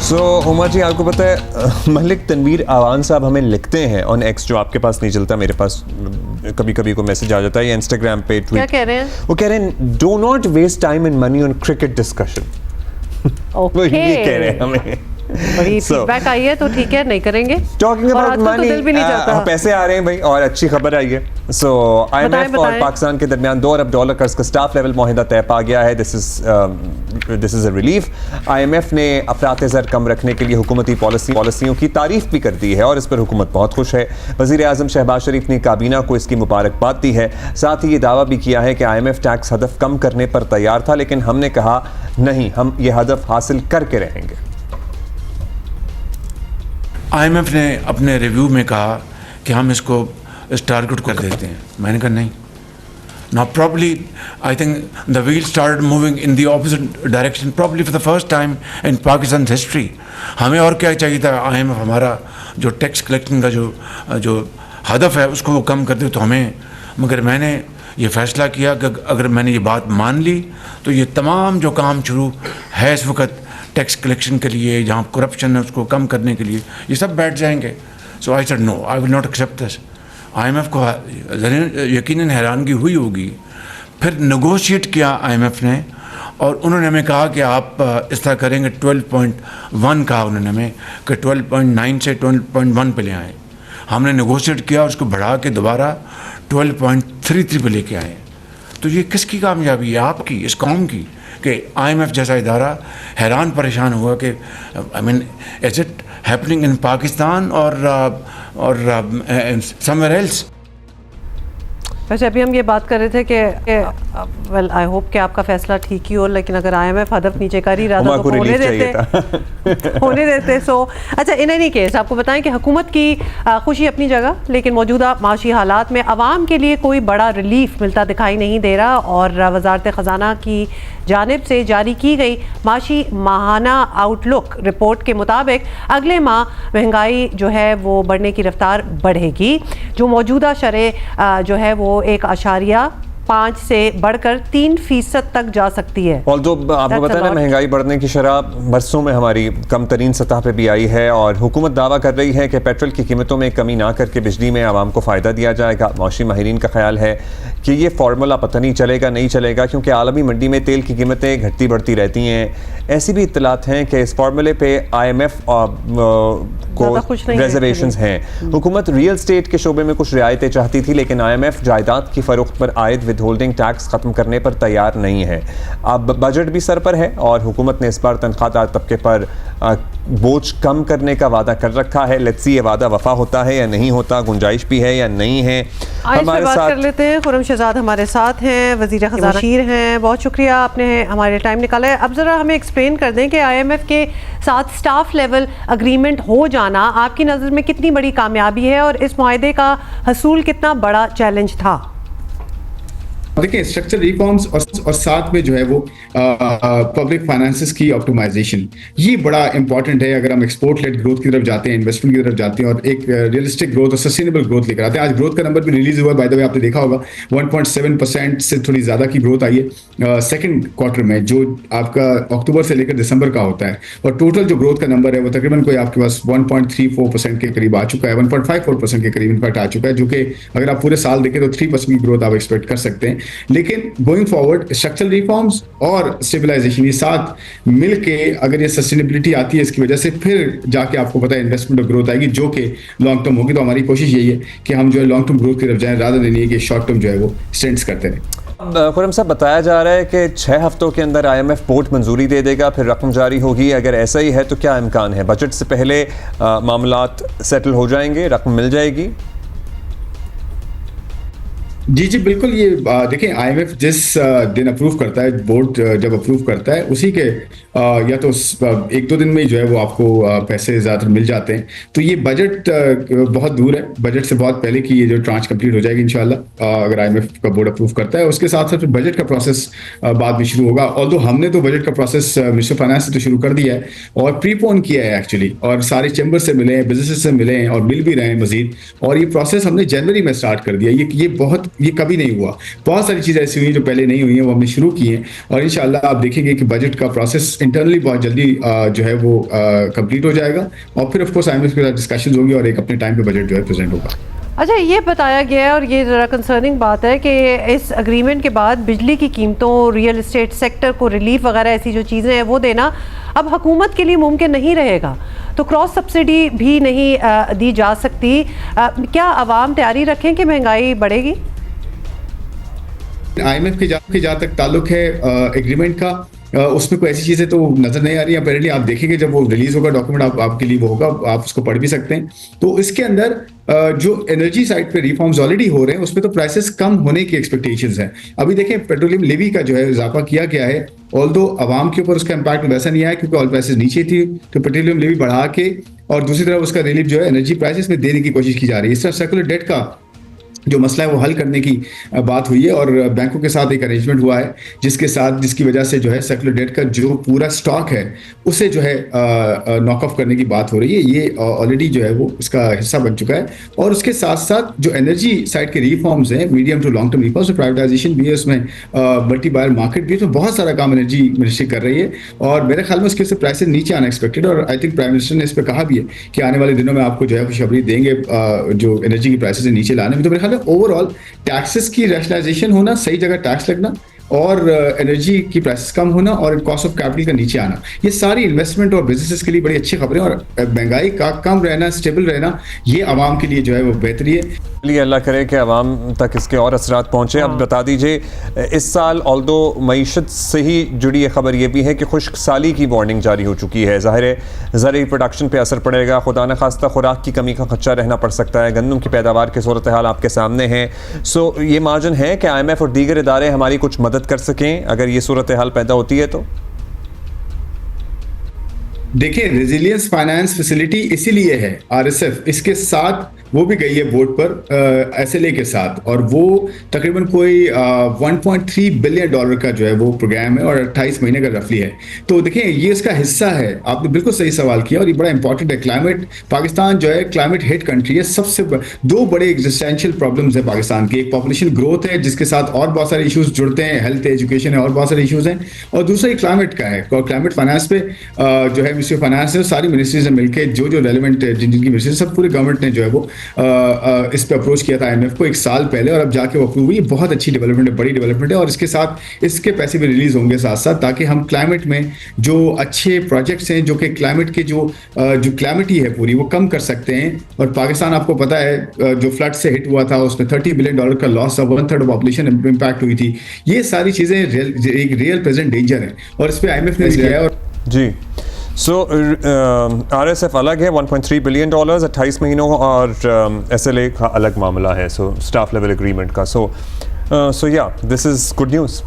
सो उमर जी, आपको पता है मलिक तनवीर आवान साहब हमें लिखते हैं ऑन एक्स, जो आपके पास नहीं चलता, मेरे पास कभी कभी को मैसेज आ जाता है, या इंस्टाग्राम पे ट्वीट। क्या कह रहे हैं? वो कह रहे हैं do not waste time and money on cricket discussion. वो ये कह रहे हैं हमें। बड़ी फीडबैक आई है, तो ठीक है, नहीं करेंगे। टॉकिंग अबाउट मनी, दिल भी नहीं चाहता। पैसे आ रहे हैं भाई, और अच्छी खबर आई है। सो IMF और पाकिस्तान के दरमियान $2 अरब कर्ज का स्टाफ लेवल मुआहिदा तय पा गया है। This is a relief. IMF ने अफरात ज़र कम रखने के लिए हुकूमती पॉलिसियों की तारीफ भी कर दी है, और इस पर हुकूमत बहुत खुश है। वज़ीर आज़म शहबाज शरीफ ने काबीना को इसकी मुबारकबाद दी है। साथ ही ये दावा भी किया है कि IMF टैक्स हदफ कम करने पर तैयार था, लेकिन हमने कहा नहीं, हम ये हदफ हासिल करके रहेंगे। IMF ने अपने रिव्यू में कहा कि हम इसको इस टारगेट कर देते हैं। मैंने कहा नहीं। Now probably I think the wheel started moving in the opposite direction, probably for the first time in Pakistan's history. हमें और क्या चाहिए था? IMF हमारा जो टैक्स कलेक्शन का जो हदफ है उसको वो कम कर दे तो हमें, मगर मैंने ये फैसला किया कि अगर मैंने ये बात मान ली तो ये तमाम जो काम शुरू है इस वक्त टैक्स कलेक्शन के लिए, जहाँ करप्शन है उसको कम करने के लिए, ये सब बैठ जाएंगे। So I said no, I will not accept this. IMF को यकीनन हैरानगी हुई होगी। फिर नेगोशिएट किया IMF ने, और उन्होंने हमें कहा कि आप इस तरह करेंगे। 12.1 कहा उन्होंने हमें कि 12.9 से 12.1 पे ले आए। हमने नेगोशिएट किया और उसको बढ़ा के दोबारा 12.33 पे लेके आए। तो ये किसकी कामयाबी है? आपकी, इस कौम की, कि IMF जैसा इदारा हैरान परेशान हुआ कि I mean is it happening in Pakistan और समवेयर एल्स। वैसे अभी हम ये बात कर रहे थे कि वेल आई होप कि आपका फैसला ठीक ही हो, लेकिन अगर IMF हदफ नीचे कर ही रहा था तो होने देते। सो अच्छा, इन एनी केस आपको बताएं कि हुकूमत की खुशी अपनी जगह, लेकिन मौजूदा माशी हालात में आवाम के लिए कोई बड़ा रिलीफ मिलता दिखाई नहीं दे रहा। और वजारत ख़जाना की जानिब से जारी की गई माशी माहाना आउटलुक रिपोर्ट के मुताबिक अगले माह महंगाई जो है वो बढ़ने की रफ्तार बढ़ेगी, जो मौजूदा शरह जो है वो 1.5 से बढ़कर 3% तक जा सकती है। ऑल्दो आपको पता है ना, महंगाई बढ़ने की शरह बरसों में हमारी कम तरीन सतह पे भी आई है, और हुकूमत दावा कर रही है कि पेट्रोल की कीमतों में कमी ना करके बिजली में आवाम को फ़ायदा दिया जाएगा। मौशी माहिरीन का ख्याल है कि ये फार्मूला पता नहीं चलेगा, क्योंकि आलमी मंडी में तेल की कीमतें घटती बढ़ती रहती हैं। ऐसी भी इत्तलात हैं कि इस फार्मूले पे IMF को रिजर्वेशंस हैं। हुकूमत रियल स्टेट के शोबे में कुछ रियायतें चाहती थी, लेकिन IMF जायदाद की फ़रोख्त पर आयद विद होल्डिंग टैक्स ख़त्म करने पर तैयार नहीं है। अब बजट भी सर पर है, और हुकूमत ने इस बार तनख्वाहदार तबके पर बोझ कम करने का वादा कर रखा है। लेट्स सी ये वादा वफा होता है या नहीं होता, गुंजाइश भी है या नहीं है। हमारे साथ कर लेते हैं खुर्रम शहजाद हमारे साथ हैं, वज़ीर ख़ज़ाना हैं। बहुत शुक्रिया, आपने हमारे टाइम निकाला है। अब ज़रा हमें एक्सप्लेन कर दें कि IMF के साथ स्टाफ लेवल अग्रीमेंट हो जाना आपकी नज़र में कितनी बड़ी कामयाबी है, और इस मुआहदे का हसूल कितना बड़ा चैलेंज था? देखिए, स्ट्रक्चरल रिफॉर्म्स और साथ में जो है वो पब्लिक फाइनेंसेस की ऑप्टिमाइजेशन, ये बड़ा इंपॉर्टेंट है। अगर हम एक्सपोर्ट लेड ग्रोथ की तरफ जाते हैं, इन्वेस्टमेंट की तरफ जाते हैं, और एक रियलिस्टिक ग्रोथ और सस्टेनेबल ग्रोथ लेकर आते हैं। आज ग्रोथ का नंबर भी रिलीज हुआ, बाय द वे आपने देखा होगा 1.7% से थोड़ी ज़्यादा की ग्रोथ आई है सेकेंड क्वार्टर में, जो आपका अक्टूबर से लेकर दिसंबर का होता है। और टोटल जो ग्रोथ का नंबर है वो तकरीबन कोई आपके पास 1.34% के करीब आ चुका है, 1.54% के करीब इनफैक्ट आ चुका है, जो कि अगर आप पूरे साल देखें तो 3% की ग्रोथ आप एक्सपेक्ट कर सकते हैं। लेकिन गोइंग फॉरवर्ड स्ट्रक्चरल रिफॉर्म्स और स्टेबलाइजेशन, ये साथ मिलके अगर ये सस्टेनेबिलिटी आती है, इसकी वजह से फिर जाके आपको पता है इन्वेस्टमेंट और ग्रोथ आएगी, जो कि लॉन्ग टर्म होगी। तो हमारी कोशिश यही है कि हम जो है लॉन्ग टर्म ग्रोथ की तरफ जाएं, रादर देन ये कि शॉर्ट टर्म जो है वो स्टेंट्स करते रहें। खुर्रम साहब, बताया जा रहा है कि 6 हफ्तों के अंदर IMF पोर्ट मंजूरी दे देगा, फिर रकम जारी होगी। अगर ऐसा ही है तो क्या इम्कान है बजट से पहले मामलात सेटल हो जाएंगे, रकम मिल जाएगी? जी बिल्कुल। ये देखें, IMF जिस दिन अप्रूव करता है, बोर्ड जब अप्रूव करता है, उसी के या तो 1-2 दिन में ही जो है वो आपको पैसे ज़्यादातर मिल जाते हैं। तो ये बजट बहुत दूर है, बजट से बहुत पहले की ये जो ट्रांच कंप्लीट हो जाएगी इंशाल्लाह, अगर IMF का बोर्ड अप्रूव करता है। उसके साथ साथ बजट का प्रोसेस बाद में शुरू होगा। ऑल्दो हमने तो बजट का प्रोसेस मिनिस्टर फाइनेंस से तो शुरू कर दिया है और प्रीपोन किया है एक्चुअली, और सारे चैम्बर से मिले हैं, बिजनेस से मिले हैं और मिल भी रहे हैं मजीद। और ये प्रोसेस हमने जनवरी में स्टार्ट कर दिया। ये बहुत ये कभी नहीं हुआ। बहुत सारी चीज़ें ऐसी हुई हैं जो पहले नहीं हुई हैं, वो हमने शुरू की हैं, और इंशाल्लाह आप देखेंगे कि बजट का प्रोसेस इंटरनली बहुत जल्दी जो है वो कंप्लीट हो जाएगा, और फिर ऑफ कोर्स IMF के साथ डिस्कशंस होगी और एक अपने टाइम पे बजट जो है प्रेजेंट होगा। अच्छा, ये बताया गया है और ये ज़रा कंसर्निंग बात है कि इस एग्रीमेंट के बाद बिजली की कीमतों, रियल एस्टेट सेक्टर को रिलीफ वगैरह ऐसी जो चीज़ें हैं वो देना अब हुकूमत के लिए मुमकिन नहीं रहेगा, तो क्रॉस सब्सिडी भी नहीं दी जा सकती। क्या आवाम तैयारी रखें कि महंगाई बढ़ेगी? IMF के जहाँ तक ताल्लुक है एग्रीमेंट का, उसमें कोई ऐसी चीज़ें तो नज़र नहीं आ रही। अपेरेंटली आप देखेंगे जब वो रिलीज होगा डॉक्यूमेंट, आपके लिए वो होगा, आप उसको पढ़ भी सकते हैं। तो इसके अंदर जो एनर्जी साइड पे रिफॉर्म्स ऑलरेडी हो रहे हैं, उसमें तो प्राइसेस कम होने की एक्सपेक्टेशंस हैं। अभी देखें पेट्रोलियम लेवी का जो है इजाफा किया गया है, ऑल्दो आवाम के ऊपर उसका इम्पैक्ट वैसा नहीं आया क्योंकि ऑयल प्राइसेस नीचे थी, तो पेट्रोलियम लेवी बढ़ा के और दूसरी तरफ उसका रिलीफ जो है एनर्जी प्राइसेस में देने की कोशिश की जा रही है। इस तरह सर्कुलर डेट का जो मसला है वो हल करने की बात हुई है, और बैंकों के साथ एक अरेंजमेंट हुआ है जिसकी वजह से जो है सर्कुलर डेट का जो पूरा स्टॉक है उसे जो है नॉक ऑफ करने की बात हो रही है। ये ऑलरेडी जो है वो उसका हिस्सा बन चुका है, और उसके साथ साथ जो एनर्जी साइड के रिफॉर्म्स हैं, medium to long term reforms, privatisation भी है उसमें, मल्टी बायर मार्केट भी है, तो बहुत सारा काम एनर्जी मिनिस्ट्री कर रही है, और मेरे ख्याल में उसके से प्राइसेस नीचे आना एक्सपेक्टेड। और आई थिंक प्राइम मिनिस्टर ने इस पर कहा भी है कि आने वाले दिनों में आपको जो है खुशखबरी देंगे जो एनर्जी की प्राइसेस नीचे लाने में। तो मेरे ख्याल में ओवरऑल टैक्सेस की रैशनलाइजेशन होना, सही जगह टैक्स लगना, और एनर्जी की प्राइसेस कम होना, और कॉस्ट ऑफ कैपिटल का नीचे आना, ये सारी इन्वेस्टमेंट और बिजनेसेस के लिए बड़ी अच्छी खबरें। और महंगाई का कम रहना, स्टेबल रहना, ये आवाम के लिए जो है वो बेहतरी है। चलिए अल्लाह करे कि आवाम तक इसके और असरात पहुँचे। अब बता दीजिए, इस साल ऑल्दो मईशत से ही जुड़ी ये खबर ये भी है कि खुश्क साली की वार्निंग जारी हो चुकी है। ज़ाहिर है ज़रूरी प्रोडक्शन पे असर पड़ेगा, खुदा न खास्ता खुराक की कमी का खदशा रहना पड़ सकता है। गंदम की पैदावार की सूरत हाल आपके सामने है। सो ये मार्जिन है कि IMF और दीगर इदारे हमारी कुछ मदद कर सकें अगर ये सूरत हाल पैदा होती है तो? देखिए, रेजिलियंस फाइनेंस फैसिलिटी इसीलिए है RSF, इसके साथ वो भी गई है बोर्ड पर SLA के साथ, और वो तकरीबन कोई $1.3 बिलियन का जो है वो प्रोग्राम है, और 28 महीने का रफली है। तो देखिए ये इसका हिस्सा है। आपने बिल्कुल सही सवाल किया, और ये बड़ा इंपॉर्टेंट है। क्लाइमेट, पाकिस्तान जो है क्लाइमेट हिट कंट्री है। सबसे दो बड़े एग्जिस्टेंशियल प्रॉब्लम्स है पाकिस्तान की, एक पॉपुलेशन ग्रोथ है जिसके साथ और बहुत सारे इशूज जुड़ते हैं, हेल्थ, एजुकेशन है, और बहुत सारे इशूज हैं, और दूसरा क्लाइमेट का है। और क्लाइमेट फाइनेंस पे जो है मिनिस्ट्री ऑफ फाइनेंस है, सारी मिनिस्ट्रीज ने मिलकर जो रेलिवेंट जिनकी मिनिस्ट्री, सब पूरे गवर्नमेंट ने जो है वो इस पे अप्रोच किया था IMF को 1 साल पहले, और अब जाके वो अप्रूव हुई। बहुत अच्छी डेवलपमेंट है, बड़ी डेवलपमेंट है, और इसके साथ इसके पैसे भी रिलीज होंगे साथ साथ, ताकि हम क्लाइमेट में जो अच्छे प्रोजेक्ट्स हैं जो कि क्लाइमेट के जो क्लाइमेटी है पूरी, वो कम कर सकते हैं। और पाकिस्तान आपको पता है जो फ्लड से हिट हुआ था उसमें $30 बिलियन का लॉस, 1/3 पॉपुलेशन इम्पैक्ट हुई थी। ये सारी चीजें एक रियल प्रेजेंट डेंजर है, और इस पर IMF ने लिया है। और जी, सो RSF अलग है, $1.3 बिलियन 28 महीनों, और SLA का अलग मामला है, सो स्टाफ लेवल एग्रीमेंट का। सो या दिस इज़ गुड न्यूज़।